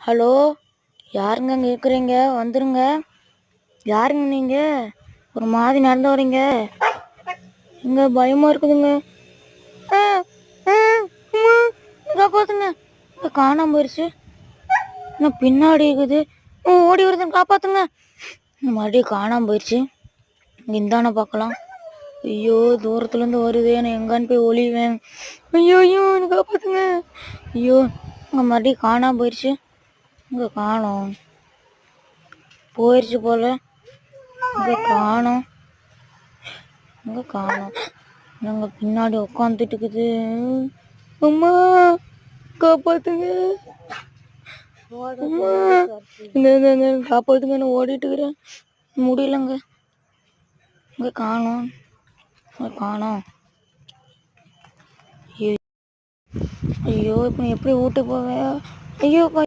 Hello, யாருங்க அங்கே இருக்கிறீங்க? வந்துருங்க. யாருங்க நீங்கள்? ஒரு மாதிரி நடந்து வரீங்க. இங்கே பயமாக இருக்குதுங்க. காப்பாத்துங்க. காணாம போயிடுச்சு. இன்னும் பின்னாடி இருக்குது. ஓடி வருதுன்னு காப்பாத்துங்க. மறுபடியும் காணாம போயிடுச்சு. இங்கே இந்தானே பார்க்கலாம். ஐயோ, தூரத்துலேருந்து வருது. நான் எங்கான்னு போய் ஒளிவேன். ஐயோ ஐயோ, எனக்கு காப்பாத்துங்க. ஐயோ, இங்கே மறுபடியும் காணாம போயிடுச்சு. இங்கே காணோம், போயிடுச்சு போல. இங்கே காணோம், இங்கே காணோம். நாங்கள் பின்னாடி உட்காந்துட்டு இருக்குது. அம்மா காப்பாத்துங்க, அம்மா இங்க காப்பாத்துங்க. நான் ஓடிட்டு இருக்கிறேன், முடியலங்க. இங்கே காணோம், இங்கே காணோம். ஐயோ, இப்போ எப்படி வீட்டுக்கு போவேன்? ஐயோ.